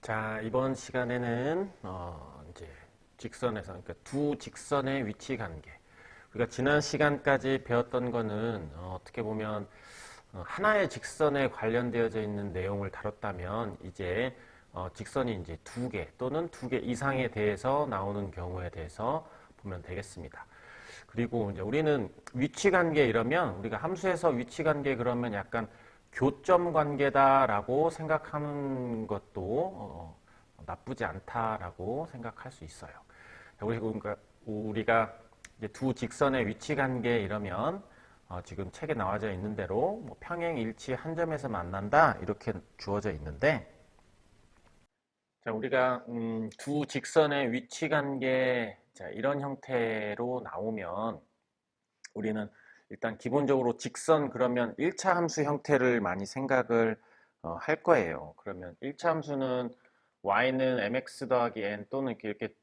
자, 이번 시간에는 이제 직선에서, 그러니까 두 직선의 위치 관계. 우리가 지난 시간까지 배웠던 거는 떻게 보면 하나의 직선에 관련되어져 있는 내용을 다뤘다면 이제 직선이 이제 두 개 또는 두 개 이상에 대해서 나오는 경우에 대해서 보면 되겠습니다. 그리고 이제 우리는 위치 관계 이러면 우리가 함수에서 위치 관계 그러면 약간 교점 관계다라고 생각하는 것도 나쁘지 않다라고 생각할 수 있어요. 우리가 이제 두 직선의 위치 관계 이러면 지금 책에 나와져 있는 대로 뭐 평행 일치 한 점에서 만난다 이렇게 주어져 있는데, 자, 우리가 두 직선의 위치 관계 자, 이런 형태로 나오면 우리는 일단 기본적으로 직선 그러면 1차 함수 형태를 많이 생각을 할 거예요. 그러면 1차 함수는 y는 mx 더하기 n 또는 이렇게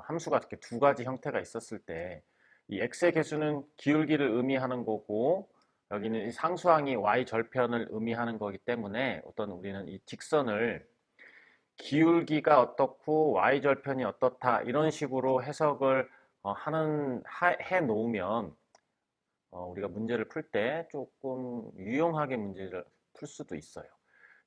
함수가 이렇게 두 가지 형태가 있었을 때 이 x의 개수는 기울기를 의미하는 거고 여기는 이 상수항이 y 절편을 의미하는 거기 때문에 어떤 우리는 이 직선을 기울기가 어떻고 y 절편이 어떻다 이런 식으로 해석을 해 놓으면 우리가 문제를 풀 때 조금 유용하게 문제를 풀 수도 있어요.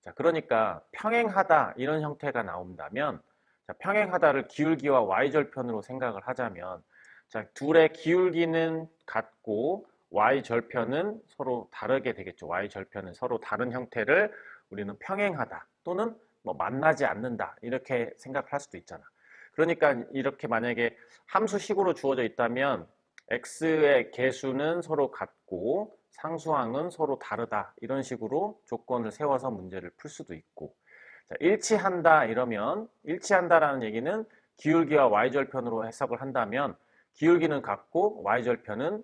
자, 그러니까 평행하다 이런 형태가 나온다면, 자, 평행하다를 기울기와 y절편으로 생각을 하자면, 자, 둘의 기울기는 같고 y절편은 서로 다르게 되겠죠. y절편은 서로 다른 형태를 우리는 평행하다 또는 뭐 만나지 않는다 이렇게 생각할 수도 있잖아. 그러니까 이렇게 만약에 함수식으로 주어져 있다면 x의 개수는 서로 같고 상수항은 서로 다르다 이런 식으로 조건을 세워서 문제를 풀 수도 있고, 자, 일치한다 이러면 일치한다라는 얘기는 기울기와 y절편으로 해석을 한다면 기울기는 같고 y절편은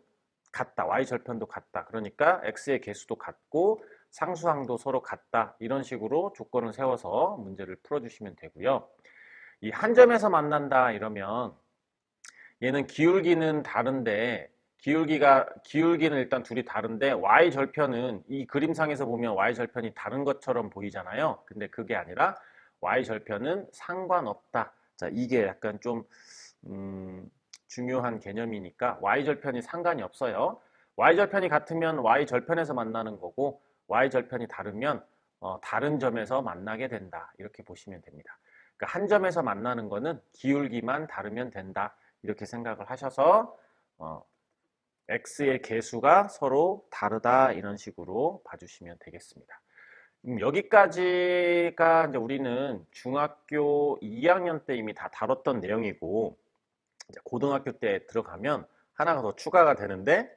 같다. y절편도 같다. 그러니까 x의 개수도 같고 상수항도 서로 같다. 이런 식으로 조건을 세워서 문제를 풀어주시면 되고요. 이 한 점에서 만난다 이러면 얘는 기울기는 다른데 기울기는 일단 둘이 다른데 y절편은 이 그림상에서 보면 y절편이 다른 것처럼 보이잖아요. 근데 그게 아니라 y절편은 상관없다. 자, 이게 약간 좀 중요한 개념이니까 y절편이 상관이 없어요. y절편이 같으면 y절편에서 만나는 거고 y절편이 다르면 다른 점에서 만나게 된다. 이렇게 보시면 됩니다. 그러니까 한 점에서 만나는 거는 기울기만 다르면 된다. 이렇게 생각을 하셔서 x의 개수가 서로 다르다 이런 식으로 봐주시면 되겠습니다. 여기까지가 이제 우리는 중학교 2학년 때 이미 다 다뤘던 내용이고 이제 고등학교 때 들어가면 하나가 더 추가가 되는데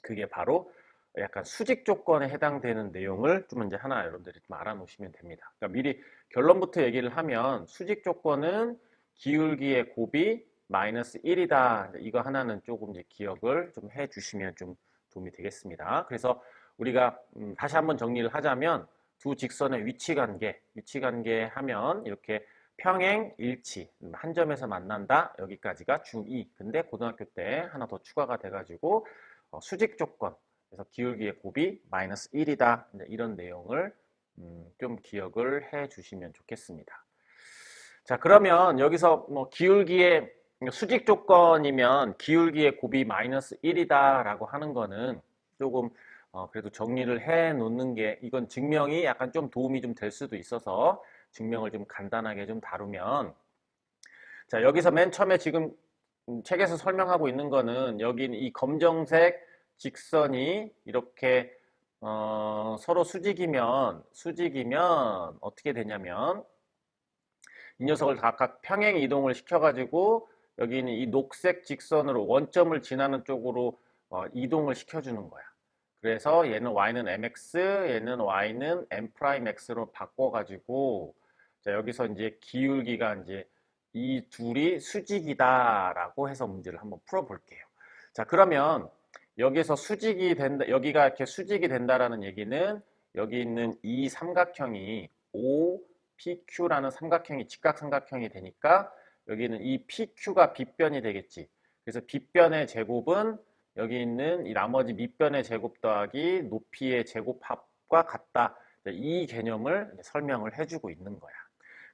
그게 바로 약간 수직 조건에 해당되는 내용을 좀 이제 하나 여러분들이 좀 알아놓으시면 됩니다. 그러니까 미리 결론부터 얘기를 하면 수직 조건은 기울기의 곱이 마이너스 1이다. 이거 하나는 조금 이제 기억을 좀 해주시면 좀 도움이 되겠습니다. 그래서 우리가 다시 한번 정리를 하자면 두 직선의 위치 관계 하면 이렇게 평행, 일치, 한 점에서 만난다. 여기까지가 중2. 근데 고등학교 때 하나 더 추가가 돼가지고 수직 조건, 그래서 기울기의 곱이 마이너스 1이다. 이런 내용을 좀 기억을 해 주시면 좋겠습니다. 자, 그러면 여기서 뭐 기울기의 수직 조건이면 기울기의 곱이 마이너스 1이다 라고 하는 거는 조금 그래도 정리를 해 놓는 게, 이건 증명이 약간 좀 도움이 좀 될 수도 있어서 증명을 좀 간단하게 좀 다루면, 자, 여기서 맨 처음에 지금 책에서 설명하고 있는 거는 여기는 이 검정색 직선이 이렇게 서로 수직이면 어떻게 되냐면 이 녀석을 각각 평행 이동을 시켜가지고 여기는 이 녹색 직선으로 원점을 지나는 쪽으로 이동을 시켜주는 거야. 그래서 얘는 y는 mx, 얘는 y는 m'x로 바꿔가지고 자, 여기서 이제 기울기가 이제 이 둘이 수직이다라고 해서 문제를 한번 풀어볼게요. 자, 그러면 여기서 수직이 된다, 여기가 이렇게 수직이 된다라는 얘기는 여기 있는 이 삼각형이 OPQ라는 삼각형이 직각삼각형이 되니까 여기는 이 PQ가 빗변이 되겠지. 그래서 빗변의 제곱은 여기 있는 이 나머지 밑변의 제곱 더하기 높이의 제곱합과 같다. 이 개념을 설명을 해주고 있는 거야.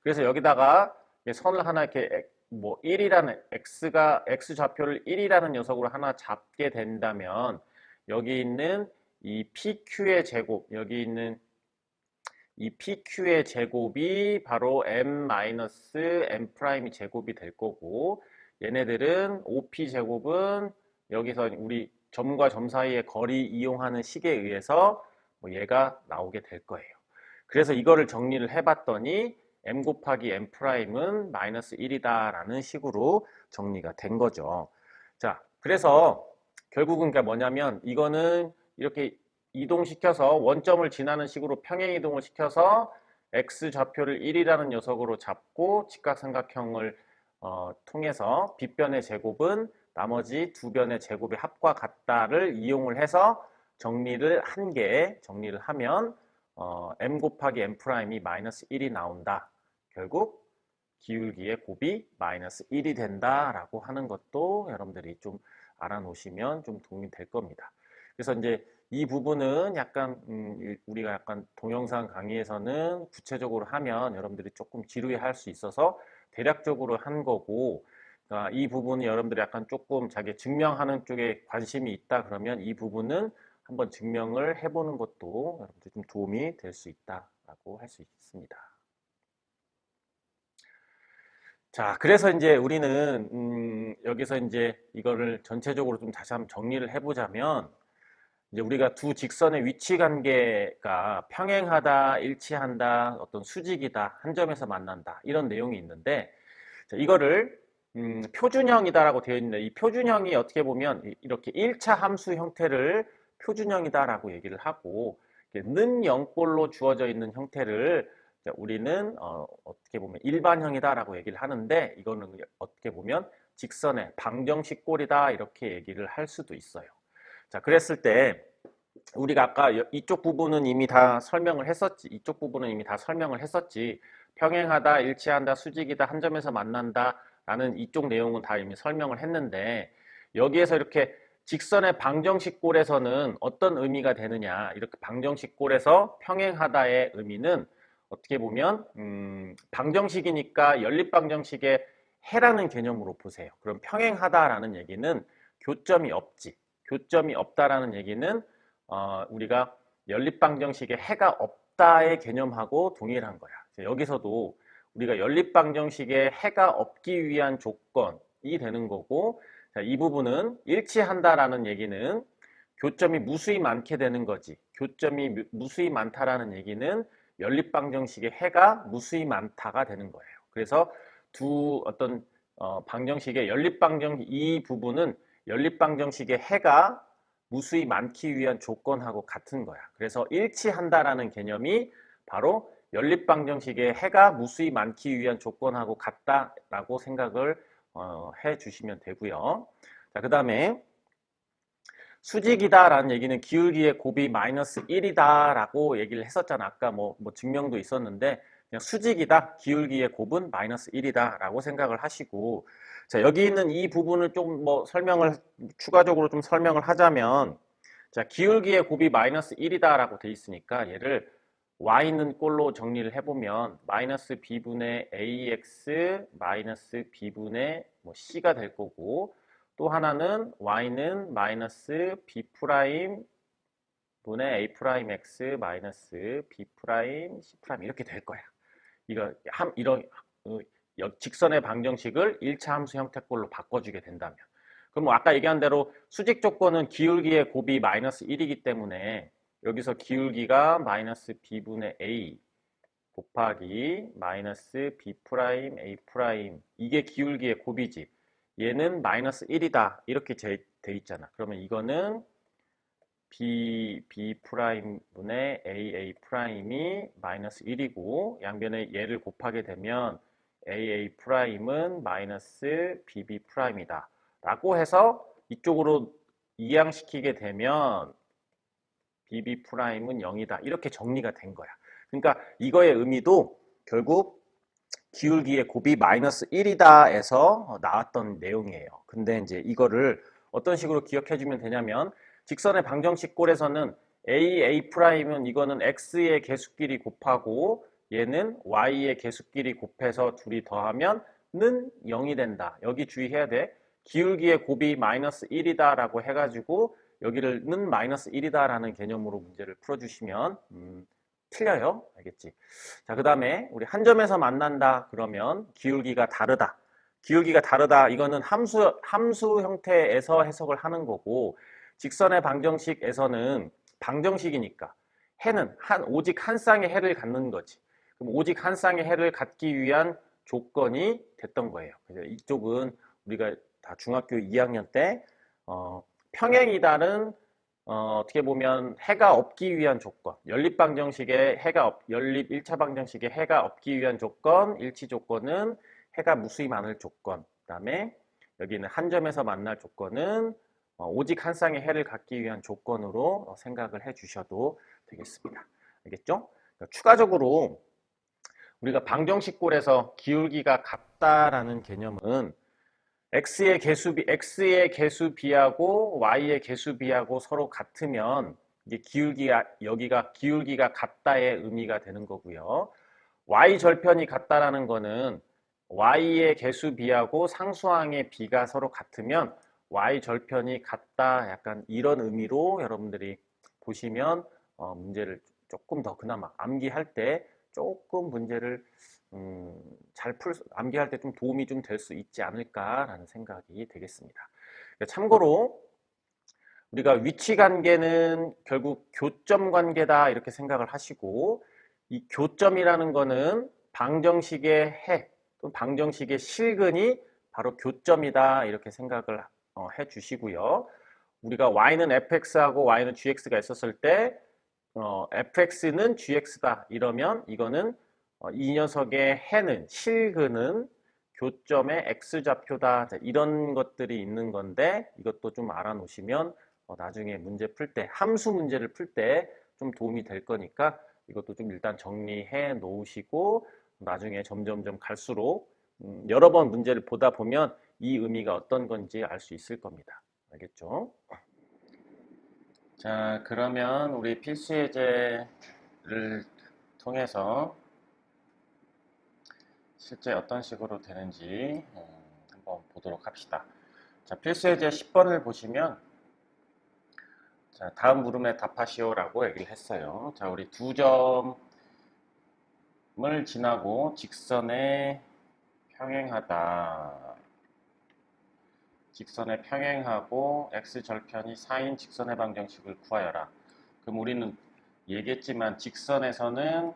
그래서 여기다가 선을 하나 이렇게 뭐 1이라는 x 좌표를 1이라는 녀석으로 하나 잡게 된다면 여기 있는 이 PQ의 제곱, 여기 있는 이 PQ의 제곱이 바로 m-m' 제곱이 될 거고, 얘네들은 OP 제곱은 여기서 우리 점과 점 사이의 거리 이용하는 식에 의해서 뭐 얘가 나오게 될 거예요. 그래서 이거를 정리를 해봤더니 m 곱하기 m'은 마이너스 1이다 라는 식으로 정리가 된 거죠. 자, 그래서 결국은 그게 뭐냐면 이거는 이렇게 이동시켜서 원점을 지나는 식으로 평행 이동을 시켜서 x 좌표를 1이라는 녀석으로 잡고 직각삼각형을 통해서 빗변의 제곱은 나머지 두 변의 제곱의 합과 같다를 이용을 해서 정리를 하면 m 곱하기 m'이 마이너스 1이 나온다. 결국 기울기의 곱이 마이너스 1이 된다라고 하는 것도 여러분들이 좀 알아놓으시면 좀 도움이 될 겁니다. 그래서 이제 이 부분은 약간 우리가 약간 동영상 강의에서는 구체적으로 하면 여러분들이 조금 지루해할 수 있어서 대략적으로 한 거고, 그러니까 이 부분이 여러분들이 약간 조금 자기 증명하는 쪽에 관심이 있다 그러면 이 부분은 한번 증명을 해보는 것도 여러분들 좀 도움이 될 수 있다라고 할 수 있습니다. 자, 그래서 이제 우리는 여기서 이제 이거를 전체적으로 좀 다시 한번 정리를 해보자면, 이제 우리가 두 직선의 위치 관계가 평행하다, 일치한다, 어떤 수직이다, 한 점에서 만난다 이런 내용이 있는데, 자, 이거를 표준형이다라고 되어 있는데, 이 표준형이 어떻게 보면 이렇게 1차 함수 형태를 표준형이다라고 얘기를 하고, 는 영꼴로 주어져 있는 형태를 우리는 어떻게 보면 일반형이다라고 얘기를 하는데, 이거는 어떻게 보면 직선의 방정식 꼴이다 이렇게 얘기를 할 수도 있어요. 자, 그랬을 때 우리가 아까 이쪽 부분은 이미 다 설명을 했었지. 이쪽 부분은 이미 다 설명을 했었지. 평행하다, 일치한다, 수직이다, 한 점에서 만난다 라는 이쪽 내용은 다 이미 설명을 했는데, 여기에서 이렇게 직선의 방정식 꼴에서는 어떤 의미가 되느냐, 이렇게 방정식 꼴에서 평행하다의 의미는 어떻게 보면 방정식이니까 연립방정식의 해라는 개념으로 보세요. 그럼 평행하다라는 얘기는 교점이 없지. 교점이 없다라는 얘기는 우리가 연립방정식의 해가 없다의 개념하고 동일한 거야. 여기서도 우리가 연립방정식의 해가 없기 위한 조건이 되는 거고, 자, 이 부분은 일치한다라는 얘기는 교점이 무수히 많게 되는 거지. 교점이 무수히 많다라는 얘기는 연립방정식의 해가 무수히 많다가 되는 거예요. 그래서 두 어떤 방정식의 이 부분은 연립방정식의 해가 무수히 많기 위한 조건하고 같은 거야. 그래서 일치한다라는 개념이 바로 연립방정식의 해가 무수히 많기 위한 조건하고 같다라고 생각을 해 주시면 되고요. 자, 그 다음에 수직이다라는 얘기는 기울기의 곱이 마이너스 1이다라고 얘기를 했었잖아. 아까 뭐 증명도 있었는데 그냥 수직이다, 기울기의 곱은 마이너스 1이다라고 생각을 하시고, 자, 여기 있는 이 부분을 좀 추가적으로 좀 설명을 하자면, 자, 기울기의 곱이 마이너스 1이다라고 돼 있으니까 얘를 y 있는 꼴로 정리를 해보면 마이너스 b분의 ax 마이너스 b분의 c가 될 거고, 또 하나는 y는 마이너스 b 프라임 분의 a 프라임 x 마이너스 b 프라임 c 프라임 이렇게 될 거야. 이런 직선의 방정식을 1차 함수 형태꼴로 바꿔주게 된다면, 그럼 아까 얘기한 대로 수직 조건은 기울기의 곱이 마이너스 1이기 때문에 여기서 기울기가 마이너스 b분의 a 곱하기 마이너스 b 프라임 a 프라임, 이게 기울기의 곱이지. 얘는 마이너스 1이다 이렇게 돼 있잖아. 그러면 이거는 b 프라임 분의 a 프라임이 마이너스 1이고, 양변에 얘를 곱하게 되면 a 프라임은 마이너스 bb 프라임이다 라고 해서 이쪽으로 이항시키게 되면 bb 프라임은 0이다 이렇게 정리가 된 거야. 그러니까 이거의 의미도 결국 기울기의 곱이 마이너스 1이다 에서 나왔던 내용이에요. 근데 이제 이거를 어떤 식으로 기억해 주면 되냐면, 직선의 방정식 꼴에서는 a 프라임은 이거는 x의 계수끼리 곱하고 얘는 y의 개수끼리 곱해서 둘이 더하면 는 0이 된다. 여기 주의해야 돼. 기울기의 곱이 마이너스 1이다 라고 해가지고 여기를 는 마이너스 1이다 라는 개념으로 문제를 풀어주시면 틀려요. 알겠지? 자, 그 다음에 우리 한 점에서 만난다 그러면 기울기가 다르다. 기울기가 다르다. 이거는 함수 형태에서 해석을 하는 거고, 직선의 방정식에서는 방정식이니까 해는 오직 한 쌍의 해를 갖는 거지. 그럼 오직 한 쌍의 해를 갖기 위한 조건이 됐던 거예요. 그래서 이쪽은 우리가 다 중학교 2학년 때 평행이다는 어떻게 보면 해가 없기 위한 조건, 연립 1차 방정식에 해가 없기 위한 조건, 일치 조건은 해가 무수히 많을 조건, 그 다음에 여기는 한 점에서 만날 조건은 오직 한 쌍의 해를 갖기 위한 조건으로 생각을 해 주셔도 되겠습니다. 알겠죠? 그러니까 추가적으로 우리가 방정식꼴에서 기울기가 같다라는 개념은 x의 개수 b하고 y의 개수 b하고 서로 같으면 이게 여기가 기울기가 같다의 의미가 되는 거고요. y 절편이 같다라는 거는 y의 개수 b하고 상수항의 b가 서로 같으면 y 절편이 같다, 약간 이런 의미로 여러분들이 보시면 문제를 조금 더 그나마 암기할 때 조금 문제를 암기할 때 좀 도움이 좀 될 수 있지 않을까라는 생각이 되겠습니다. 참고로 우리가 위치 관계는 결국 교점 관계다 이렇게 생각을 하시고, 이 교점이라는 거는 방정식의 해 또는 방정식의 실근이 바로 교점이다 이렇게 생각을 해 주시고요. 우리가 y는 fx하고 y는 gx가 있었을 때 fx는 gx다 이러면 이거는 이 녀석의 해는 실근은 교점의 x좌표다, 이런 것들이 있는 건데 이것도 좀 알아놓으시면 나중에 문제 풀 때, 함수 문제를 풀 때 좀 도움이 될 거니까 이것도 좀 일단 정리해 놓으시고 나중에 점점점 갈수록 여러 번 문제를 보다 보면 이 의미가 어떤 건지 알 수 있을 겁니다. 알겠죠? 자, 그러면 우리 필수 예제를 통해서 실제 어떤 식으로 되는지 한번 보도록 합시다. 자, 필수 예제 10번을 보시면 자, 다음 물음에 답하시오라고 얘기를 했어요. 자, 우리 두 점을 지나고 직선에 평행하다. 직선에 평행하고 x절편이 4인 직선의 방정식을 구하여라. 그럼 우리는 얘기했지만 직선에서는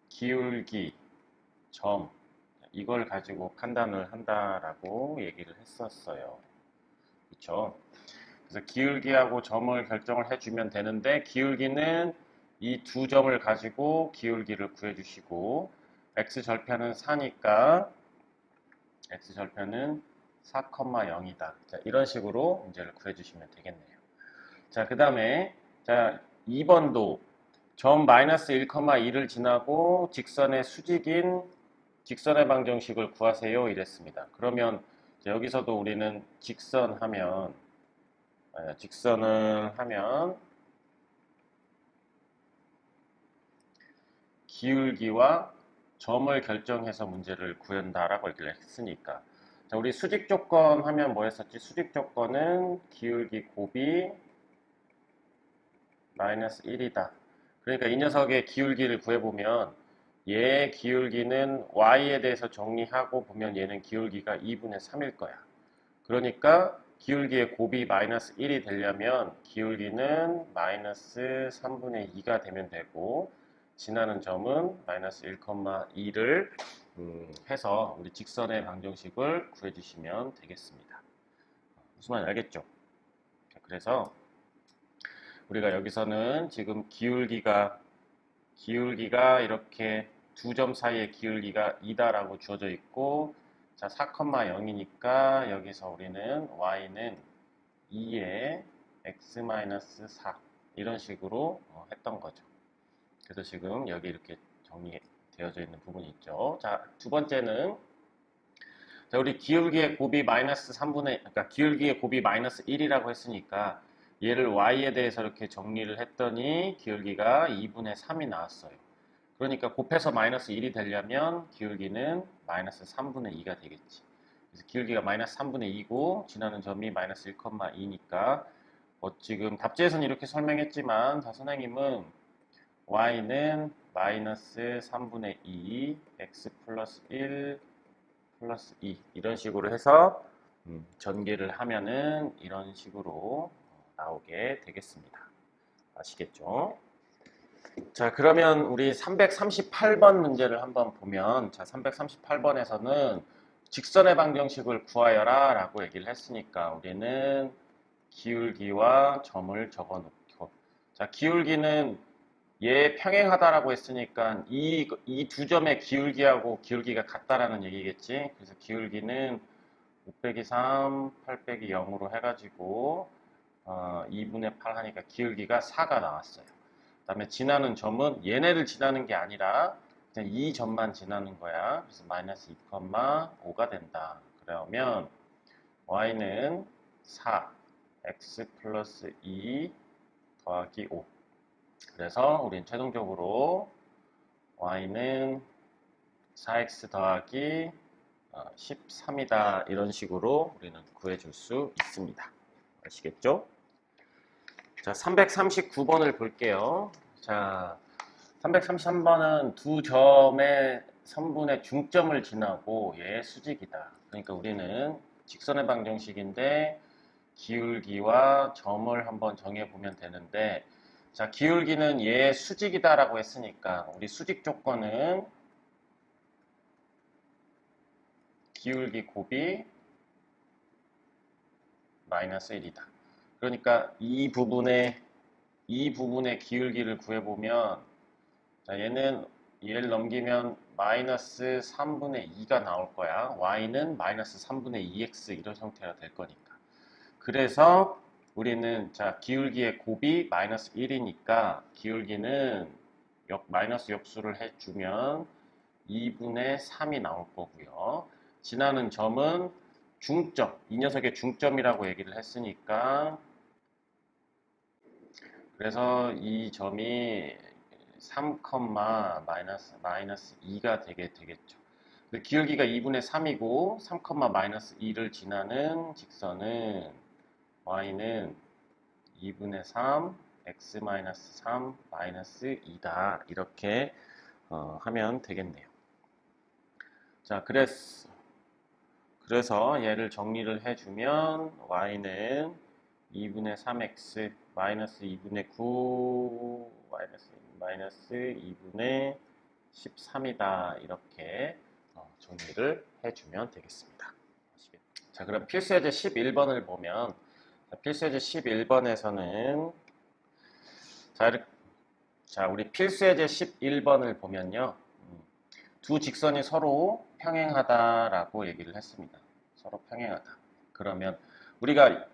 기울기, 점, 이걸 가지고 판단을 한다라고 얘기를 했었어요. 그렇죠? 그래서 기울기하고 점을 결정을 해주면 되는데, 기울기는 이 두 점을 가지고 기울기를 구해주시고, x절편은 4니까 x절편은 4,0이다. 자, 이런 식으로 문제를 구해주시면 되겠네요. 자, 그 다음에 자 2번도 점 마이너스 1,2를 지나고 직선의 수직인 직선의 방정식을 구하세요 이랬습니다. 그러면 여기서도 우리는 직선을 하면 기울기와 점을 결정해서 문제를 구한다라고 얘기를 했으니까, 자, 우리 수직 조건 하면 뭐 했었지? 수직 조건은 기울기 곱이 마이너스 1이다. 그러니까 이 녀석의 기울기를 구해보면 얘의 기울기는 y에 대해서 정리하고 보면 얘는 기울기가 2분의 3일 거야. 그러니까 기울기의 곱이 마이너스 1이 되려면 기울기는 마이너스 3분의 2가 되면 되고, 지나는 점은 마이너스 1,2를 해서 우리 직선의 방정식을 구해주시면 되겠습니다. 무슨 말인지 알겠죠? 그래서 우리가 여기서는 지금 기울기가 이렇게 두 점 사이의 기울기가 2다라고 주어져 있고, 자 4,0이니까 여기서 우리는 y는 2에 x-4 이런 식으로 했던 거죠. 그래서 지금 여기 이렇게 정리되어져 있는 부분이 있죠. 자, 두 번째는 자, 우리 기울기의 곱이 그러니까 기울기의 곱이 마이너스 1이라고 했으니까 얘를 y에 대해서 이렇게 정리를 했더니 기울기가 2분의 3이 나왔어요. 그러니까 곱해서 마이너스 1이 되려면 기울기는 마이너스 3분의 2가 되겠지. 그래서 기울기가 마이너스 3분의 2고 지나는 점이 마이너스 1,2니까 지금 답지에서는 이렇게 설명했지만 선생님은 y는 마이너스 3분의 2 x 플러스 1 플러스 2 이런 식으로 해서 전개를 하면은 이런 식으로 나오게 되겠습니다. 아시겠죠? 자, 그러면 우리 338번 문제를 한번 보면, 자, 338번에서는 직선의 방정식을 구하여라 라고 얘기를 했으니까 우리는 기울기와 점을 적어 놓고, 자, 기울기는 얘 평행하다라고 했으니까 이 두 점의 기울기하고 기울기가 같다라는 얘기겠지. 그래서 기울기는 5 빼기 3, 8 빼기 0으로 해가지고 2분의 8 하니까 기울기가 4가 나왔어요. 그 다음에 지나는 점은 얘네를 지나는 게 아니라 그냥 이 점만 지나는 거야. 그래서 마이너스 2,5가 된다. 그러면 y는 4, x 플러스 2 더하기 5. 그래서 우리는 최종적으로 y는 4x 더하기 13이다. 이런 식으로 우리는 구해줄 수 있습니다. 아시겠죠? 자, 339번을 볼게요. 자, 333번은 두 점의 선분의 중점을 지나고 얘의 수직이다. 그러니까 우리는 직선의 방정식인데 기울기와 점을 한번 정해보면 되는데, 자, 기울기는 얘의 수직이다라고 했으니까 우리 수직 조건은 기울기 곱이 마이너스 1이다. 그러니까 이 부분의 기울기를 구해보면, 자, 얘를 넘기면 마이너스 3분의 2가 나올 거야. y는 마이너스 3분의 2x 이런 형태가 될 거니까. 그래서 우리는 자, 기울기의 곱이 마이너스 1이니까 기울기는 마이너스 역수를 해주면 2분의 3이 나올 거고요. 지나는 점은 중점, 이 녀석의 중점이라고 얘기를 했으니까, 그래서 이 점이 3, 마이너스 2가 되겠죠. 기울기가 2분의 3이고 3, 마이너스 2를 지나는 직선은 y는 2분의 3, x 마이너스 3, 마이너스 2다. 이렇게 하면 되겠네요. 자, 그래서 얘를 정리를 해주면 y는 2분의 3x 마이너스 2분의 9 마이너스 2분의 13이다. 이렇게 정리를 해주면 되겠습니다. 자, 그럼 필수예제 11번을 보면, 필수예제 11번에서는 자, 우리 필수예제 11번을 보면요, 두 직선이 서로 평행하다라고 얘기를 했습니다. 서로 평행하다. 그러면 우리가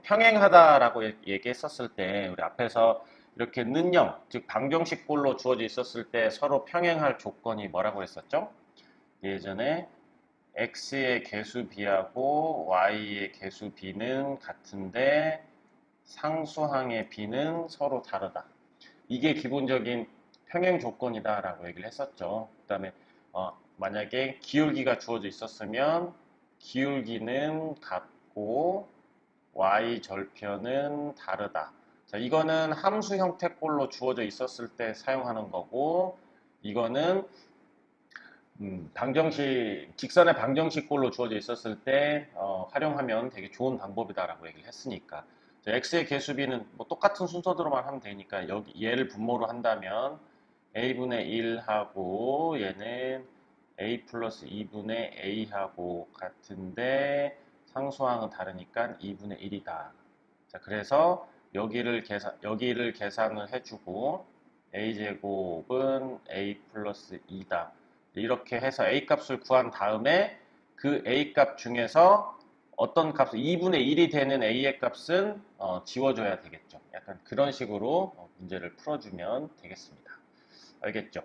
평행하다라고 얘기했었을 때 우리 앞에서 이렇게 는영, 즉 방정식꼴로 주어져 있었을 때 서로 평행할 조건이 뭐라고 했었죠? 예전에 x의 개수 b하고 y의 개수 b는 같은데 상수항의 b는 서로 다르다. 이게 기본적인 평행 조건이다 라고 얘기를 했었죠. 그 다음에 만약에 기울기가 주어져 있었으면 기울기는 같고 y 절편은 다르다. 자, 이거는 함수 형태꼴로 주어져 있었을 때 사용하는 거고, 이거는 직선의 방정식꼴로 주어져 있었을 때 활용하면 되게 좋은 방법이다라고 얘기를 했으니까, 자, x의 개수비는 뭐 똑같은 순서대로만 하면 되니까 얘를 분모로 한다면 a분의 1하고 얘는 a 플러스 2분의 a하고 같은데 상수항은 다르니까 2분의 1이다. 자, 그래서 여기를 계산을 해주고 a제곱은 a 플러스 2다. 이렇게 해서 a 값을 구한 다음에 그 a 값 중에서 어떤 값, 2분의 1이 되는 a의 값은 지워줘야 되겠죠. 약간 그런 식으로 문제를 풀어주면 되겠습니다. 알겠죠?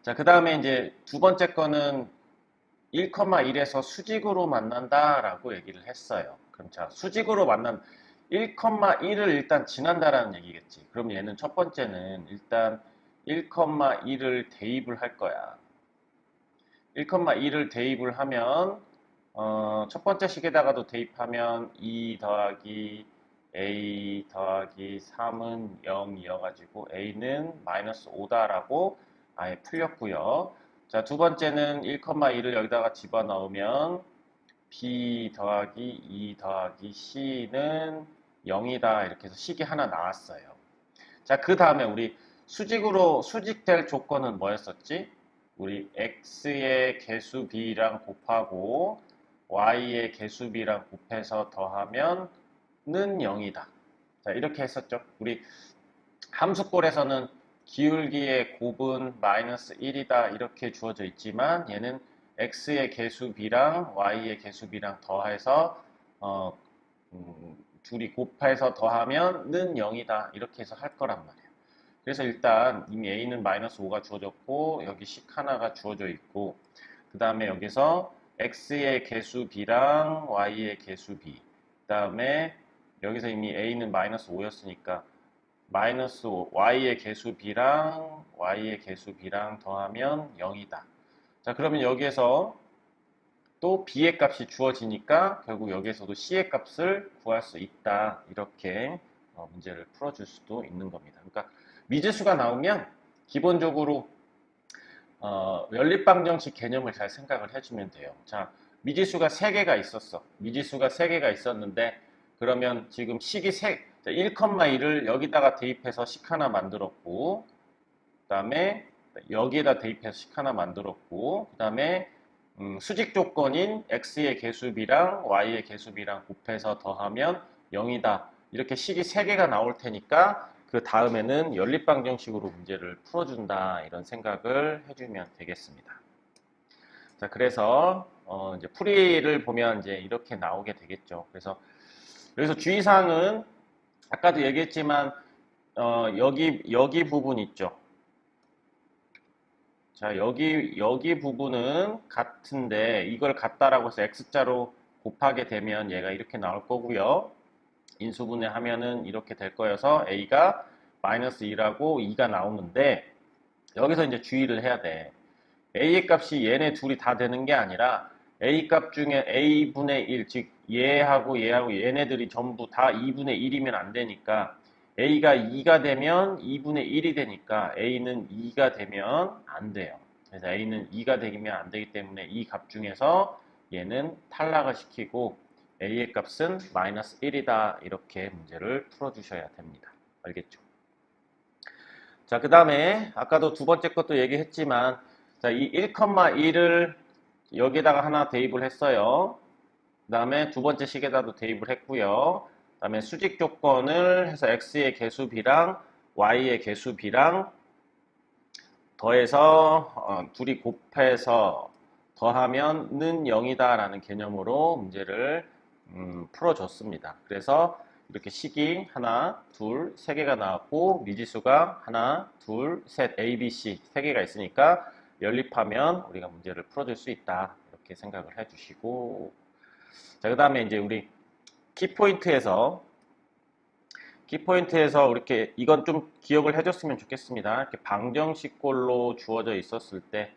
자, 그 다음에 이제 두 번째 거는 1,1에서 수직으로 만난다라고 얘기를 했어요. 그럼 자, 수직으로 1,1을 일단 지난다라는 얘기겠지. 그럼 얘는 첫 번째는 일단 1,1을 대입을 할 거야. 1,1을 대입을 하면 첫 번째 식에다가도 대입하면 2 더하기 a 더하기 3은 0이어가지고 a는 마이너스 5다라고 아예 풀렸고요. 자, 두 번째는 1,1을 여기다가 집어넣으면 b 더하기 2 더하기 c는 0이다. 이렇게 해서 식이 하나 나왔어요. 자, 그 다음에 우리 수직될 조건은 뭐였었지? 우리 x의 개수 b랑 곱하고 y의 개수 b랑 곱해서 더하면 는 0이다. 자, 이렇게 했었죠. 우리 함수꼴에서는 기울기의 곱은 마이너스 1이다. 이렇게 주어져 있지만 얘는 x의 개수 b랑 y의 개수 b랑 더해서 둘이 곱해서 더하면 는 0이다. 이렇게 해서 할 거란 말이에요. 그래서 일단 이미 a는 마이너스 5가 주어졌고 여기 식 하나가 주어져 있고 그 다음에 여기서 x의 개수 b랑 y의 개수 b 그 다음에 여기서 이미 a는 마이너스 5였으니까 마이너스 5, y의 개수 b랑 y의 개수 b랑 더하면 0이다. 자, 그러면 여기에서 또 b의 값이 주어지니까 결국 여기에서도 c의 값을 구할 수 있다. 이렇게 문제를 풀어줄 수도 있는 겁니다. 그러니까 미지수가 나오면 기본적으로 연립방정식 개념을 잘 생각을 해주면 돼요. 자, 미지수가 3개가 있었어. 미지수가 3개가 있었는데 그러면 지금 식이 1,1을 여기다가 대입해서 식 하나 만들었고 그 다음에 여기에다 대입해서 식 하나 만들었고 그 다음에 수직 조건인 x의 개수비랑 y의 개수비랑 곱해서 더하면 0이다. 이렇게 식이 3개가 나올 테니까 그 다음에는 연립방정식으로 문제를 풀어준다. 이런 생각을 해주면 되겠습니다. 자, 그래서 이제 풀이를 보면 이제 이렇게 나오게 되겠죠. 그래서 여기서 주의사항은 아까도 얘기했지만 여기 부분 있죠. 자, 여기 부분은 같은데 이걸 같다라고 해서 x자로 곱하게 되면 얘가 이렇게 나올 거고요. 인수분해 하면은 이렇게 될 거여서 a가 마이너스 2라고 2가 나오는데 여기서 이제 주의를 해야 돼. a의 값이 얘네 둘이 다 되는 게 아니라 a 값 중에 a분의 1, 즉 얘하고 얘네들이 전부 다 2분의 1이면 안 되니까 a가 2가 되면 2분의 1이 되니까 a는 2가 되면 안 돼요. 그래서 a는 2가 되면 안 되기 때문에 이 값 중에서 얘는 탈락을 시키고 a의 값은 마이너스 1이다. 이렇게 문제를 풀어주셔야 됩니다. 알겠죠? 자, 그 다음에 아까도 두 번째 것도 얘기했지만 자, 이 1,1을 여기다가 하나 대입을 했어요. 그 다음에 두 번째 식에다도 대입을 했고요. 그 다음에 수직 조건을 해서 x의 개수 b랑 y의 개수 b랑 더해서 둘이 곱해서 더하면 는 0이다 라는 개념으로 문제를 풀어줬습니다. 그래서 이렇게 식이 하나, 둘, 세 개가 나왔고 미지수가 하나, 둘, 셋, A, B, C 세 개가 있으니까 연립하면 우리가 문제를 풀어줄 수 있다. 이렇게 생각을 해주시고 자, 그 다음에 이제 우리 키포인트에서 이렇게 이건 좀 기억을 해줬으면 좋겠습니다. 이렇게 방정식꼴로 주어져 있었을 때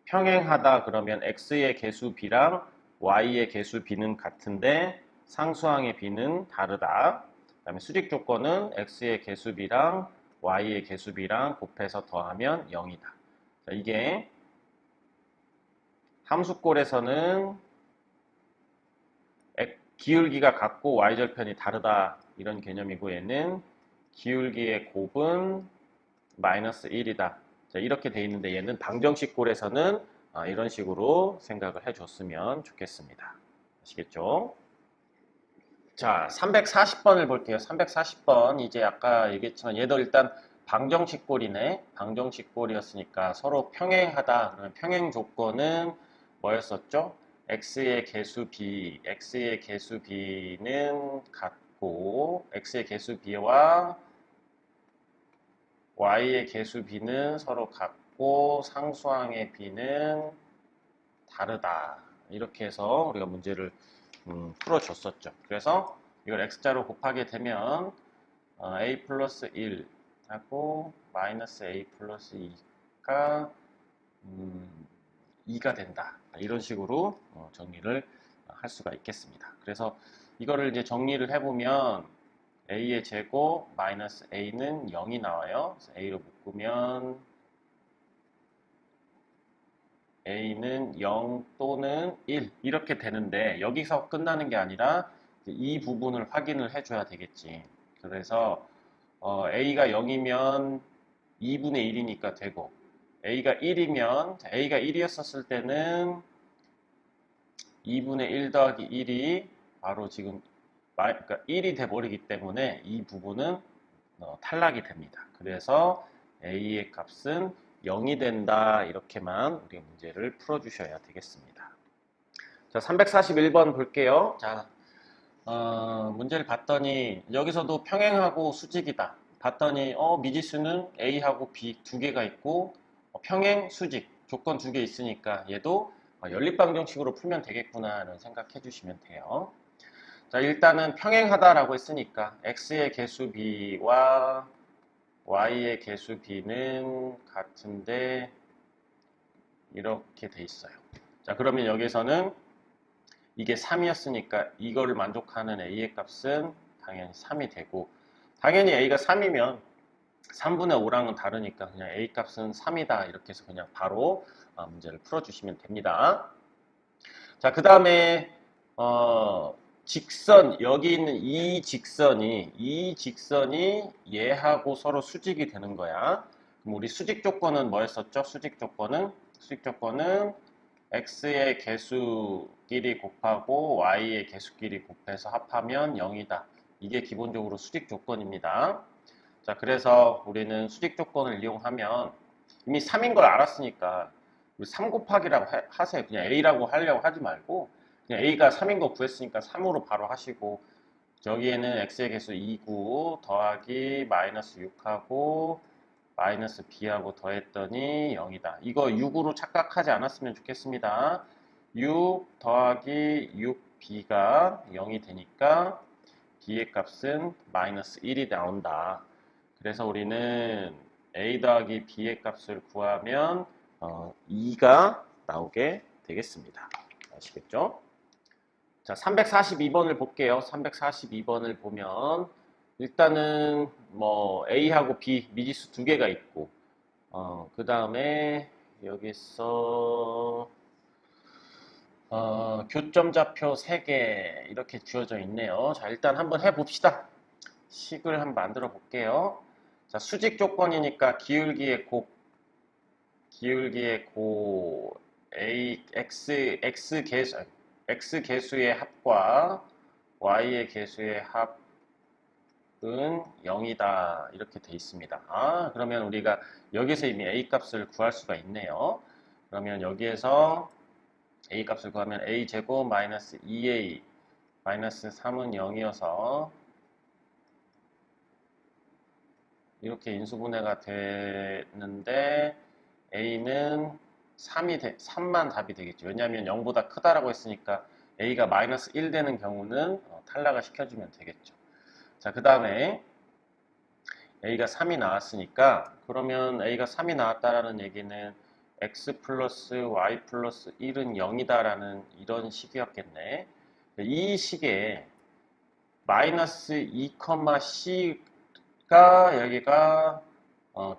평행하다 그러면 x의 개수 b랑 y의 개수 b는 같은데 상수항의 b는 다르다. 그 다음에 수직 조건은 x의 개수 b랑 y의 개수 b랑 곱해서 더하면 0이다. 자, 이게 함수꼴에서는 기울기가 같고 y절편이 다르다 이런 개념이고 얘는 기울기의 곱은 마이너스 1이다. 자, 이렇게 돼 있는데 얘는 방정식 꼴에서는 이런 식으로 생각을 해줬으면 좋겠습니다. 아시겠죠? 자, 340번을 볼게요. 340번 이제 아까 얘기했지만 얘도 일단 방정식 꼴이네. 방정식 꼴이었으니까 서로 평행하다. 그러면 평행 조건은 뭐였었죠? x의 개수 b는 같고 x의 개수 b와 y의 개수 b는 서로 같고 상수항의 b는 다르다. 이렇게 해서 우리가 문제를 풀어줬었죠. 그래서 이걸 x자로 곱하게 되면 a 플러스 1 하고 마이너스 a 플러스 2가 2가 된다. 이런 식으로 정리를 할 수가 있겠습니다. 그래서 이거를 이제 정리를 해보면 a의 제곱 마이너스 a는 0이 나와요. 그래서 a로 묶으면 a는 0 또는 1 이렇게 되는데 여기서 끝나는 게 아니라 이 부분을 확인을 해줘야 되겠지. 그래서 a가 0이면 2분의 1이니까 되고 a가 1이면 a가 1이었을 때는 2분의 1 더하기 1이 바로 지금 그러니까 1이 돼버리기 때문에 이 부분은 탈락이 됩니다. 그래서 a의 값은 0이 된다. 이렇게만 우리가 문제를 풀어주셔야 되겠습니다. 자, 341번 볼게요. 자, 문제를 봤더니 여기서도 평행하고 수직이다. 봤더니 미지수는 a하고 b 두 개가 있고 평행, 수직 조건 두 개 있으니까 얘도 연립방정식으로 풀면 되겠구나라는 생각해 주시면 돼요. 자, 일단은 평행하다라고 했으니까 x의 개수 b와 y의 개수 b는 같은데 이렇게 돼 있어요. 자, 그러면 여기서는 이게 3이었으니까 이거를 만족하는 a의 값은 당연히 3이 되고 당연히 a가 3이면 3분의 5랑은 다르니까 그냥 a 값은 3이다 이렇게 해서 그냥 바로 문제를 풀어주시면 됩니다. 자, 그 다음에 직선 여기 있는 이 직선이 얘하고 서로 수직이 되는 거야. 그럼 우리 수직 조건은 뭐였었죠? 수직 조건은 x의 개수끼리 곱하고 y의 개수끼리 곱해서 합하면 0이다. 이게 기본적으로 수직 조건입니다. 자, 그래서 우리는 수직 조건을 이용하면 이미 3인 걸 알았으니까 우리 3 곱하기라고 하세요. 그냥 a라고 하려고 하지 말고 그냥 a가 3인 거 구했으니까 3으로 바로 하시고 저기에는 x의 개수 2구 더하기 마이너스 6하고 마이너스 b하고 더했더니 0이다. 이거 6으로 착각하지 않았으면 좋겠습니다. 6 더하기 6b가 0이 되니까 b의 값은 마이너스 1이 나온다. 그래서 우리는 a 더하기 b의 값을 구하면 2가 나오게 되겠습니다. 아시겠죠? 자, 342번을 볼게요. 342번을 보면 일단은 뭐 a하고 b 미지수 두 개가 있고 그 다음에 여기서 교점 좌표 3개 이렇게 주어져 있네요. 자, 일단 한번 해봅시다. 식을 한번 만들어 볼게요. 자, 수직 조건이니까 기울기의 곱 x 개수의 합과 y의 개수의 합은 0이다. 이렇게 돼 있습니다. 그러면 우리가 여기서 이미 a 값을 구할 수가 있네요. 그러면 여기에서 a 값을 구하면 a 제곱 마이너스 2a 마이너스 3은 0이어서 이렇게 인수분해가 되는데 a는 3만 답이 되겠죠. 왜냐하면 0보다 크다라고 했으니까 a가 마이너스 1 되는 경우는 탈락을 시켜주면 되겠죠. 자, 그 다음에 a가 3이 나왔으니까 그러면 a가 3이 나왔다라는 얘기는 x 플러스 y 플러스 1은 0이다라는 이런 식이었겠네. 이 식에 마이너스 2,c가 여기가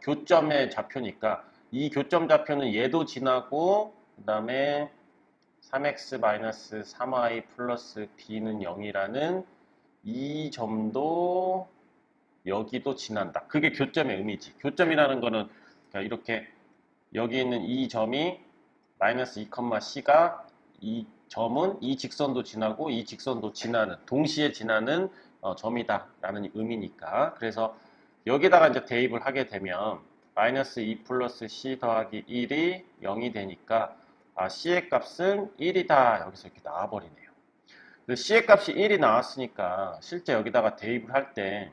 교점의 좌표니까 이 교점 좌표는 얘도 지나고 그 다음에 3x-3y 플러스 b는 0이라는 이 점도 여기도 지난다. 그게 교점의 의미지. 교점이라는 거는 이렇게 여기 있는 이 점이 마이너스 2,c가 이 점은 이 직선도 지나고 이 직선도 지나는 동시에 지나는 점이다 라는 의미니까 그래서 여기다가 이제 대입을 하게 되면 마이너스 2 플러스 c 더하기 1이 0이 되니까 c의 값은 1이다 여기서 이렇게 나와버리네요. c의 값이 1이 나왔으니까 실제 여기다가 대입을 할 때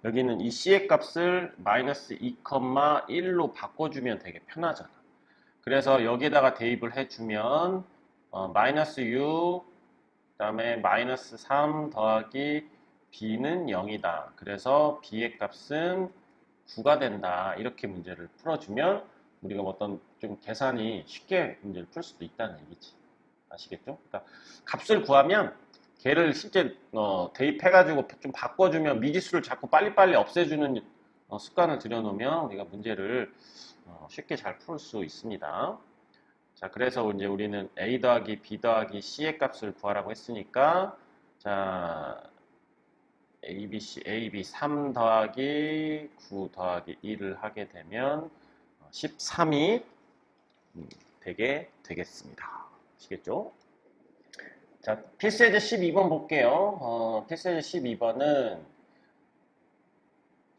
여기는 이 c의 값을 마이너스 2,1로 바꿔주면 되게 편하잖아. 그래서 여기다가 대입을 해주면 마이너스 6, 그 다음에 마이너스 3 더하기 b는 0이다. 그래서 b의 값은 9가 된다. 이렇게 문제를 풀어주면 우리가 어떤 좀 계산이 쉽게 문제를 풀 수도 있다는 얘기지. 아시겠죠? 그러니까 값을 구하면 걔를 실제 대입해가지고 좀 바꿔주면 미지수를 자꾸 빨리빨리 없애주는 습관을 들여놓으면 우리가 문제를 쉽게 잘 풀 수 있습니다. 자, 그래서 이제 우리는 a 더하기 b 더하기 c의 값을 구하라고 했으니까 자, a b 3 더하기 9 더하기 1을 하게 되면 13이 되게 되겠습니다. 아시겠죠? 자, 필수예제 12번 볼게요. 필수예제 12번은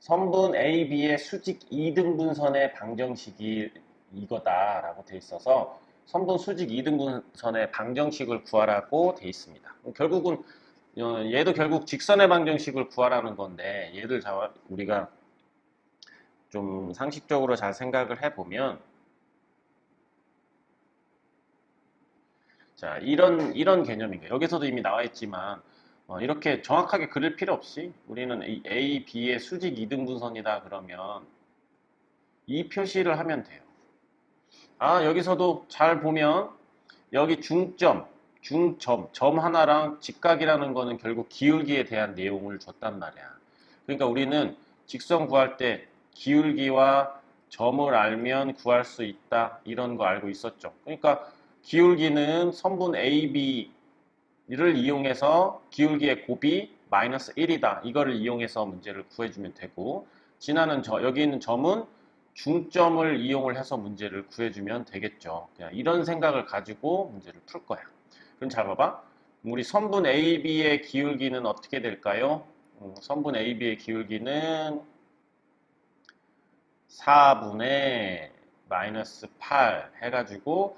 선분 A, B의 수직 2등분선의 방정식이 이거다라고 돼 있어서 선분 수직 2등분선의 방정식을 구하라고 돼 있습니다. 결국은 얘도 결국 직선의 방정식을 구하라는 건데 얘를 우리가 좀 상식적으로 잘 생각을 해보면 자, 이런 개념인 거예요. 여기서도 이미 나와 있지만 이렇게 정확하게 그릴 필요 없이 우리는 A, B의 수직 2등분선이다 그러면 이 표시를 하면 돼요. 아, 여기서도 잘 보면 여기 중점, 점 하나랑 직각이라는 거는 결국 기울기에 대한 내용을 줬단 말이야. 그러니까 우리는 직선 구할 때 기울기와 점을 알면 구할 수 있다. 이런 거 알고 있었죠. 그러니까 기울기는 선분 AB를 이용해서 기울기의 곱이 마이너스 1이다. 이거를 이용해서 문제를 구해주면 되고 지나는 여기 있는 점은 중점을 이용을 해서 문제를 구해주면 되겠죠. 그냥 이런 생각을 가지고 문제를 풀 거야. 그럼 잘 봐봐. 우리 선분 AB의 기울기는 어떻게 될까요? 선분 AB의 기울기는 4분의 마이너스 8 해가지고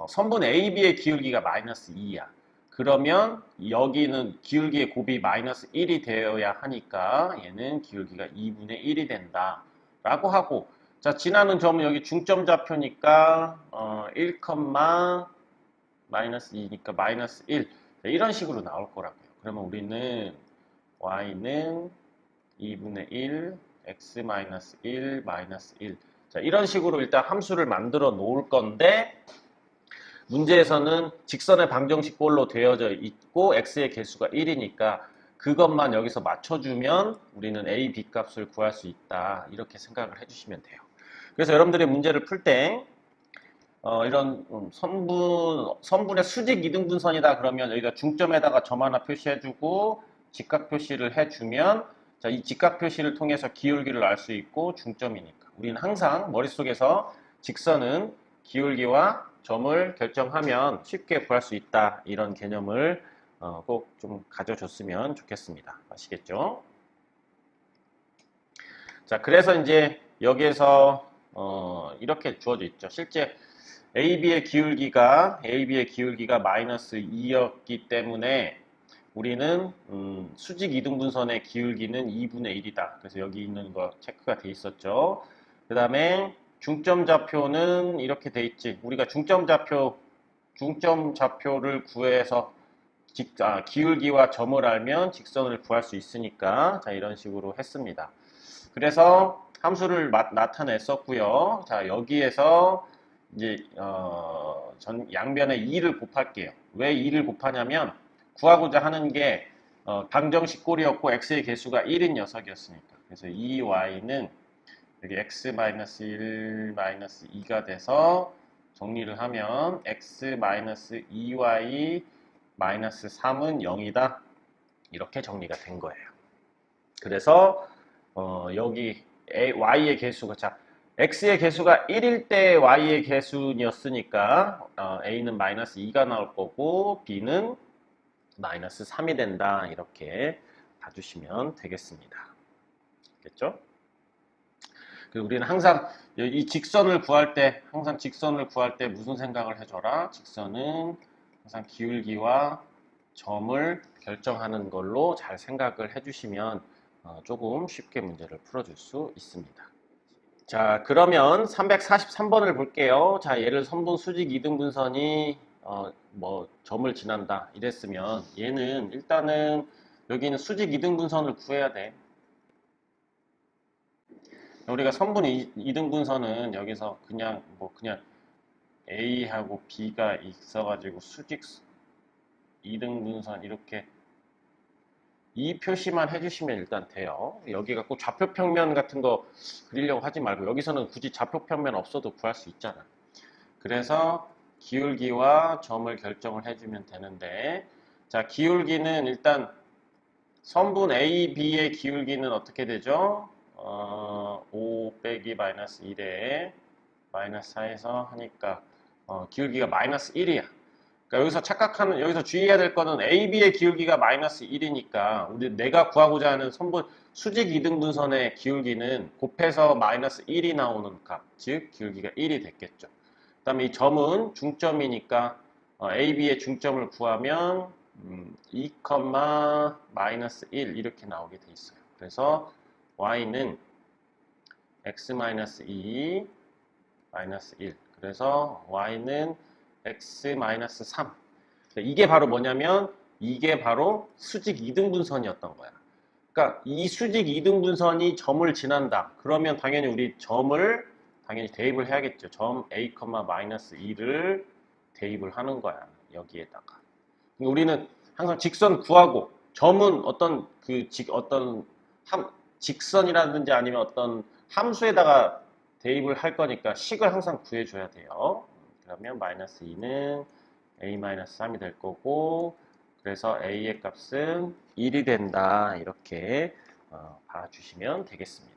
선분 AB의 기울기가 마이너스 2야. 그러면 여기는 기울기의 곱이 마이너스 1이 되어야 하니까 얘는 기울기가 2분의 1이 된다. 라고 하고 자, 지나는 점은 여기 중점 좌표니까 1, 마이너스 2니까 마이너스 1 이런 식으로 나올 거라고요. 그러면 우리는 y는 2분의 1, x 마이너스 1, 마이너스 1 자, 이런 식으로 일단 함수를 만들어 놓을 건데 문제에서는 직선의 방정식꼴로 되어져 있고 x의 개수가 1이니까 그것만 여기서 맞춰주면 우리는 a, b 값을 구할 수 있다. 이렇게 생각을 해주시면 돼요. 그래서 여러분들이 문제를 풀 때 이런 선분의 수직 2등분선이다 그러면 여기가 중점에다가 점 하나 표시해주고 직각 표시를 해주면 자, 이 직각 표시를 통해서 기울기를 알 수 있고 중점이니까 우리는 항상 머릿속에서 직선은 기울기와 점을 결정하면 쉽게 구할 수 있다 이런 개념을 꼭 좀 가져줬으면 좋겠습니다. 아시겠죠? 자, 그래서 이제 여기에서 이렇게 주어져 있죠. 실제 AB의 기울기가 마이너스 2였기 때문에 우리는 수직 이등분선의 기울기는 2분의 1이다. 그래서 여기 있는 거 체크가 돼 있었죠. 그 다음에 중점 좌표는 이렇게 돼 있지. 우리가 중점 좌표를 구해서 기울기와 점을 알면 직선을 구할 수 있으니까 자, 이런 식으로 했습니다. 그래서 함수를 나타냈었고요. 자, 여기에서 이제 양변에 2를 곱할게요. 왜 2를 곱하냐면 구하고자 하는 게 방정식 꼴이었고 x의 개수가 1인 녀석이었으니까. 그래서 2y는 여기 x-1 2가 돼서 정리를 하면 x-2y 3은 0이다. 이렇게 정리가 된 거예요. 그래서 여기 y의 개수가 자 x의 개수가 1일 때 y의 개수였으니까 a는 마이너스 2가 나올 거고 b는 마이너스 3이 된다. 이렇게 봐주시면 되겠습니다. 알겠죠? 그리고 우리는 항상 이 직선을 구할 때 무슨 생각을 해줘라? 직선은 항상 기울기와 점을 결정하는 걸로 잘 생각을 해주시면 조금 쉽게 문제를 풀어줄 수 있습니다. 자, 그러면 343번을 볼게요. 자, 얘를 선분 수직 이등분선이 점을 지난다 이랬으면 얘는 일단은 여기는 수직 이등분선을 구해야 돼. 우리가 선분 이등분선은 여기서 그냥 A하고 B가 있어가지고 수직 이등분선 이렇게 이 표시만 해주시면 일단 돼요. 여기가 꼭 좌표평면 같은 거 그리려고 하지 말고 여기서는 굳이 좌표평면 없어도 구할 수 있잖아. 그래서 기울기와 점을 결정을 해주면 되는데, 자, 기울기는 일단 선분 A, B의 기울기는 어떻게 되죠? 5 빼기 마이너스 1에 마이너스 4에서 하니까 기울기가 마이너스 1이야. 그러니까 여기서 주의해야 될 거는 A, B의 기울기가 마이너스 1이니까 내가 구하고자 하는 선분 수직 이등분선의 기울기는 곱해서 마이너스 1이 나오는 값, 즉 기울기가 1이 됐겠죠. 그 다음에 이 점은 중점이니까 A, B의 중점을 구하면 2, 마이너스 1 이렇게 나오게 돼 있어요. 그래서 y는 x-2 마이너스 1 그래서 y는 x-3 이게 바로 뭐냐면 이게 바로 수직 이등분선이었던 거야. 그러니까 이 수직 이등분선이 점을 지난다. 그러면 당연히 우리 점을 당연히 대입을 해야겠죠. 점 a, 마이너스 2를 대입을 하는 거야. 여기에다가. 우리는 항상 직선 구하고 점은 어떤 직선이라든지 아니면 어떤 함수에다가 대입을 할 거니까 식을 항상 구해줘야 돼요. 그러면 마이너스 2는 a-3이 될 거고 그래서 a의 값은 1이 된다. 이렇게 봐주시면 되겠습니다.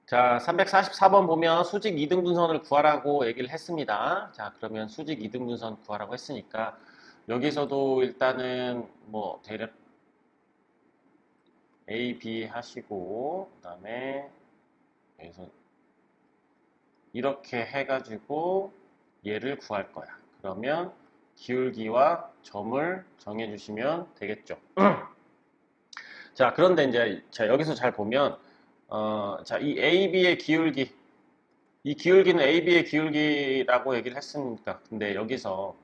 자, 344번 보면 수직 이등분선을 구하라고 얘기를 했습니다. 자, 그러면 수직 이등분선 구하라고 했으니까 여기서도 일단은 뭐 대략 A, B 하시고 그다음에 여기서 이렇게 해가지고 얘를 구할 거야. 그러면 기울기와 점을 정해주시면 되겠죠. 자, 그런데 이제 자 여기서 잘 보면 자, 이 AB의 기울기 이 기울기는 AB의 기울기라고 얘기를 했으니까 근데 여기서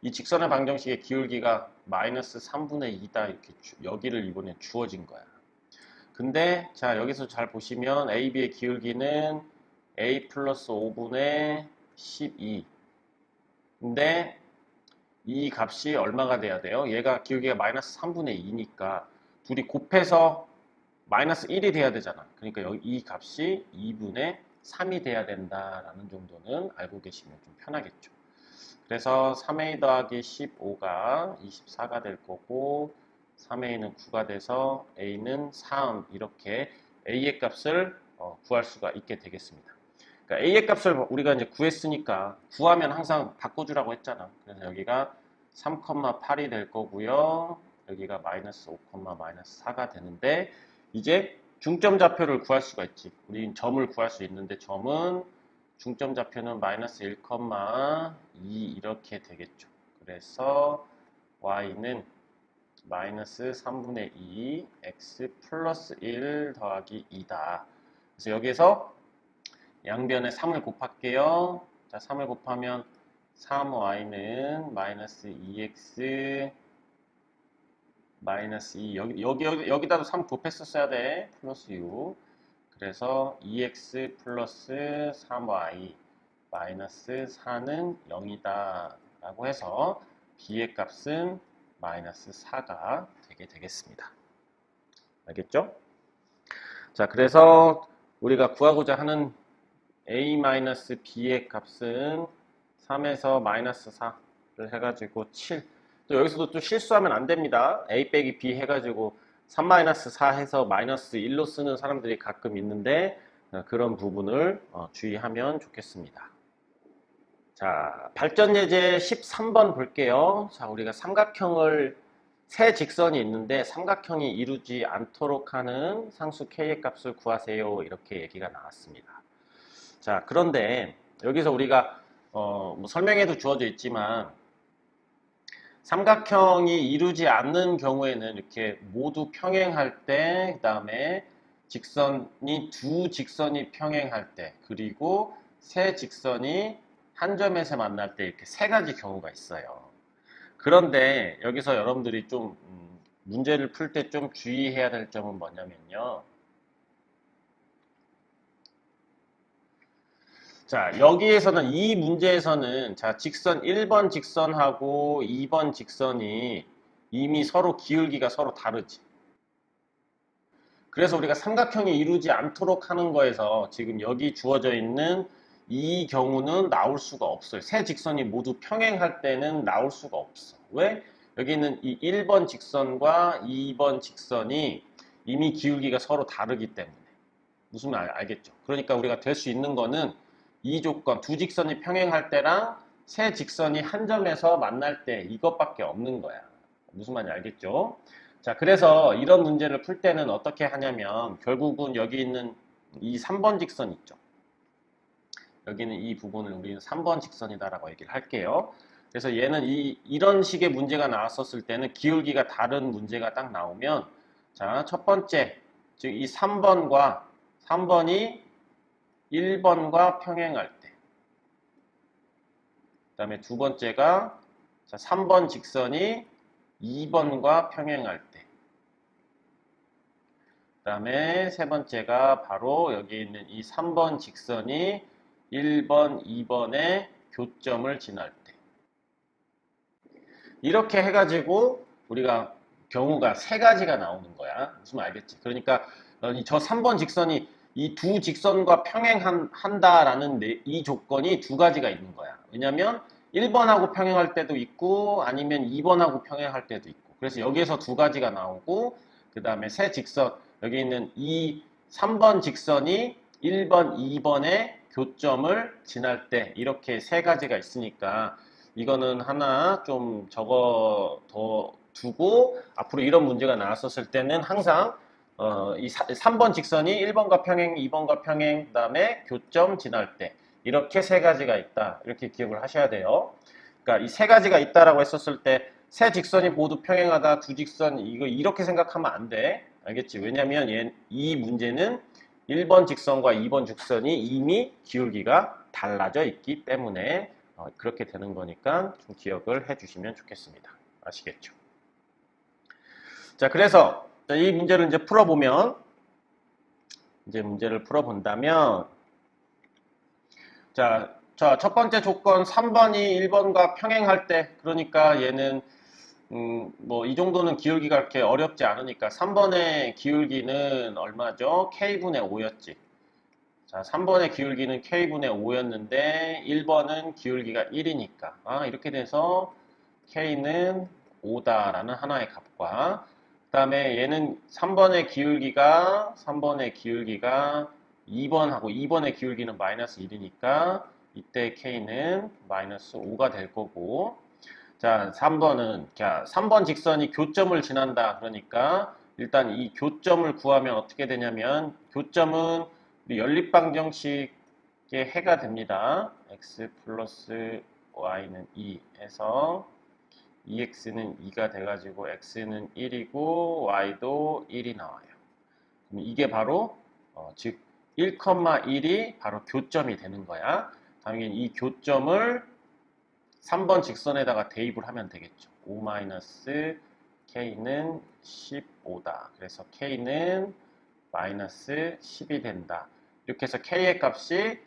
이 직선의 방정식의 기울기가 마이너스 3분의 2다 이렇게 여기를 이번에 주어진 거야. 근데 자 여기서 잘 보시면 AB의 기울기는 A 플러스 5분의 12 근데 이 값이 얼마가 돼야 돼요? 얘가 기울기가 마이너스 3분의 2니까 둘이 곱해서 마이너스 1이 돼야 되잖아. 그러니까 여기 이 값이 2분의 3이 돼야 된다라는 정도는 알고 계시면 좀 편하겠죠. 그래서 3a 더하기 15가 24가 될 거고 3a는 9가 돼서 a는 3 이렇게 a의 값을 구할 수가 있게 되겠습니다. 그러니까 a의 값을 우리가 이제 구했으니까 구하면 항상 바꿔주라고 했잖아. 그래서 여기가 3,8이 될 거고요. 여기가 마이너스 5, 마이너스 4가 되는데 이제 중점 좌표를 구할 수가 있지. 우리 점을 구할 수 있는데 점은 중점 좌표는 마이너스 1,2 이렇게 되겠죠. 그래서 y는 마이너스 3분의 2 x 플러스 1 더하기 2다. 그래서 여기에서 양변에 3을 곱할게요. 자, 3을 곱하면 3y는 마이너스 2x 마이너스 2 여기다도 3 곱했었어야 돼. 플러스 6 그래서 2x 플러스 3y 마이너스 4는 0이다 라고 해서 b의 값은 마이너스 4가 되게 되겠습니다. 알겠죠? 자, 그래서 우리가 구하고자 하는 a-b의 값은 3에서 마이너스 4를 해가지고 7. 또 여기서도 또 실수하면 안 됩니다. a 빼기 b 해가지고 3-4 해서 마이너스 1로 쓰는 사람들이 가끔 있는데 그런 부분을 주의하면 좋겠습니다. 자, 발전 예제 13번 볼게요. 자, 우리가 삼각형을 세 직선이 있는데 삼각형이 이루지 않도록 하는 상수 k의 값을 구하세요. 이렇게 얘기가 나왔습니다. 자, 그런데 여기서 우리가 뭐 설명에도 주어져 있지만 삼각형이 이루지 않는 경우에는 이렇게 모두 평행할 때, 그 다음에 두 직선이 평행할 때, 그리고 세 직선이 한 점에서 만날 때 이렇게 세 가지 경우가 있어요. 그런데 여기서 여러분들이 좀 문제를 풀 때 좀 주의해야 될 점은 뭐냐면요. 자, 여기에서는 이 문제에서는 자, 직선 1번 직선하고 2번 직선이 이미 서로 기울기가 서로 다르지. 그래서 우리가 삼각형이 이루지 않도록 하는 거에서 지금 여기 주어져 있는 이 경우는 나올 수가 없어요. 세 직선이 모두 평행할 때는 나올 수가 없어. 왜? 여기는 이 1번 직선과 2번 직선이 이미 기울기가 서로 다르기 때문에. 무슨 말 알겠죠? 그러니까 우리가 될 수 있는 거는 이 조건, 두 직선이 평행할 때랑 세 직선이 한 점에서 만날 때 이것밖에 없는 거야. 무슨 말인지 알겠죠? 자, 그래서 이런 문제를 풀 때는 어떻게 하냐면 결국은 여기 있는 이 3번 직선 있죠. 여기는 이 부분을 우리는 3번 직선이다라고 얘기를 할게요. 그래서 얘는 이런 식의 문제가 나왔었을 때는 기울기가 다른 문제가 딱 나오면 자, 첫 번째, 즉 이 3번이 1번과 평행할 때 그 다음에 두 번째가 자, 3번 직선이 2번과 평행할 때 그 다음에 세 번째가 바로 여기 있는 이 3번 직선이 1번, 2번의 교점을 지날 때 이렇게 해가지고 우리가 경우가 세 가지가 나오는 거야. 무슨 말 알겠지? 그러니까 저 3번 직선이 이 두 직선과 평행한다라는 이 조건이 두 가지가 있는 거야. 왜냐면 1번하고 평행할 때도 있고 아니면 2번하고 평행할 때도 있고 그래서 여기에서 두 가지가 나오고 그 다음에 세 직선 여기 있는 이 3번 직선이 1번, 2번의 교점을 지날 때 이렇게 세 가지가 있으니까 이거는 하나 좀 적어 두고 앞으로 이런 문제가 나왔었을 때는 항상 이 3번 직선이 1번과 평행, 2번과 평행, 그 다음에 교점 지날 때 이렇게 세 가지가 있다. 이렇게 기억을 하셔야 돼요. 그러니까 이 세 가지가 있다라고 했었을 때 세 직선이 모두 평행하다, 두 직선 이거 이렇게 생각하면 안 돼. 알겠지? 왜냐면 이 문제는 1번 직선과 2번 직선이 이미 기울기가 달라져 있기 때문에 그렇게 되는 거니까 좀 기억을 해주시면 좋겠습니다. 아시겠죠? 자, 그래서 이 문제를 이제 풀어보면 이제 문제를 풀어본다면 자, 첫 번째 조건 3번이 1번과 평행할 때 그러니까 얘는 뭐 이 정도는 기울기가 그렇게 어렵지 않으니까 3번의 기울기는 얼마죠? K분의 5였지. 자, 3번의 기울기는 K분의 5였는데 1번은 기울기가 1이니까 이렇게 돼서 K는 5다라는 하나의 값과 그 다음에 얘는 3번의 기울기가 2번하고 2번의 기울기는 마이너스 1이니까 이때 K는 마이너스 5가 될 거고 자 3번 직선이 교점을 지난다 그러니까 일단 이 교점을 구하면 어떻게 되냐면 교점은 우리 연립방정식의 해가 됩니다. x 플러스 y는 2 해서 2x는 2가 돼가지고 x는 1이고 y도 1이 나와요. 그럼 이게 바로 즉 1,1이 바로 교점이 되는 거야. 당연히 이 교점을 3번 직선에다가 대입을 하면 되겠죠. 5-k는 15다. 그래서 k는 마이너스 10이 된다. 이렇게 해서 k의 값이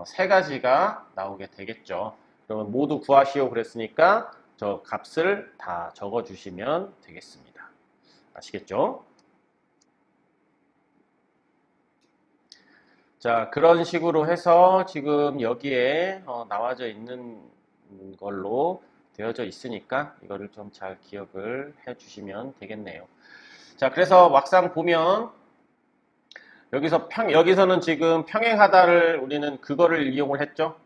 세 가지가 나오게 되겠죠. 그러면 모두 구하시오 그랬으니까 저 값을 다 적어주시면 되겠습니다. 아시겠죠? 자, 그런 식으로 해서 지금 여기에 나와져 있는 걸로 되어져 있으니까 이거를 좀 잘 기억을 해 주시면 되겠네요. 자, 그래서 막상 보면 여기서는 지금 평행하다를 우리는 그거를 이용을 했죠.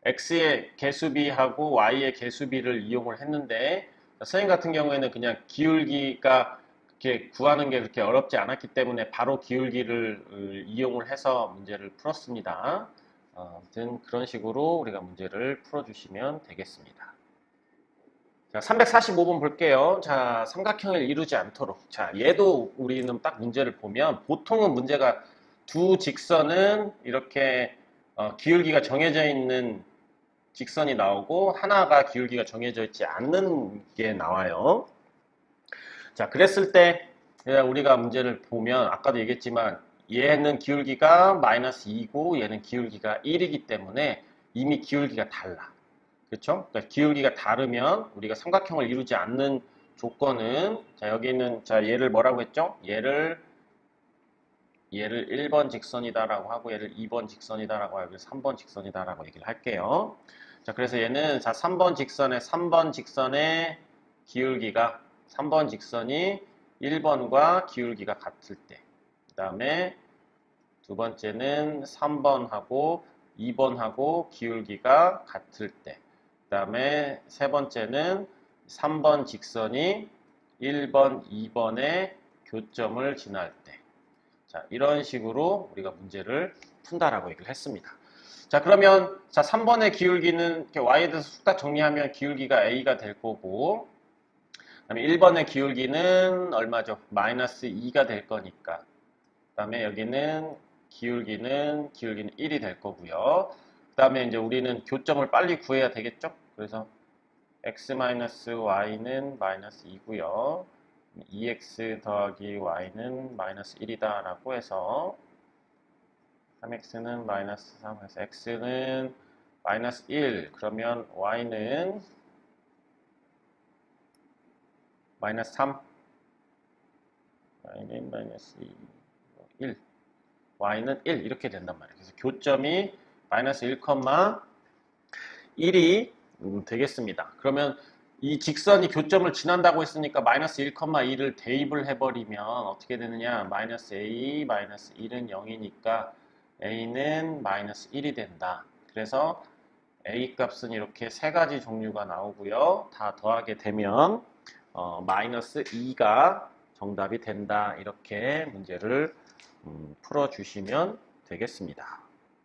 x의 개수비하고 y의 개수비를 이용을 했는데 선생님 같은 경우에는 그냥 기울기가 이렇게 구하는 게 그렇게 어렵지 않았기 때문에 바로 기울기를 이용을 해서 문제를 풀었습니다. 아무튼 그런 식으로 우리가 문제를 풀어주시면 되겠습니다. 자, 345번 볼게요. 자, 삼각형을 이루지 않도록. 자, 얘도 우리는 딱 문제를 보면 보통은 문제가 두 직선은 이렇게 기울기가 정해져 있는 직선이 나오고 하나가 기울기가 정해져 있지 않는 게 나와요. 자, 그랬을 때 우리가 문제를 보면 아까도 얘기했지만 얘는 기울기가 마이너스 2고 얘는 기울기가 1이기 때문에 이미 기울기가 달라. 그렇죠? 그러니까 기울기가 다르면 우리가 삼각형을 이루지 않는 조건은 자 여기는 자 얘를 뭐라고 했죠? 얘를 1번 직선이다라고 하고 얘를 2번 직선이다라고 하고 3번 직선이다라고 얘기를 할게요. 자 그래서 얘는 자 3번 직선의 기울기가 3번 직선이 1번과 기울기가 같을 때 그 다음에 두 번째는 3번하고 2번하고 기울기가 같을 때 그 다음에 세 번째는 3번 직선이 1번, 2번의 교점을 지날 때 자, 이런 식으로 우리가 문제를 푼다라고 얘기를 했습니다. 자, 그러면 자, 3번의 기울기는 이렇게 y에 대해서 쑥딱 정리하면 기울기가 a가 될 거고 그다음에 1번의 기울기는 얼마죠? 마이너스 2가 될 거니까 그 다음에 여기는 기울기는 1이 될 거고요. 그 다음에 이제 우리는 교점을 빨리 구해야 되겠죠? 그래서 x-y는 마이너스 2고요. 2x 더하기 y는 마이너스 1이다 라고 해서 3x는 마이너스 3, 그래서 x는 마이너스 1, 그러면 y는 마이너스 3, y는 마이너스 2, 1, y는 1 이렇게 된단 말이에요. 그래서 교점이 마이너스 1,1이 되겠습니다. 그러면 이 직선이 교점을 지난다고 했으니까 마이너스 1,2를 대입을 해버리면 어떻게 되느냐? 마이너스 a, 마이너스 1은 0이니까 a는 마이너스 1이 된다. 그래서 a 값은 이렇게 세 가지 종류가 나오고요. 다 더하게 되면 마이너스 2가 정답이 된다. 이렇게 문제를 풀어주시면 되겠습니다.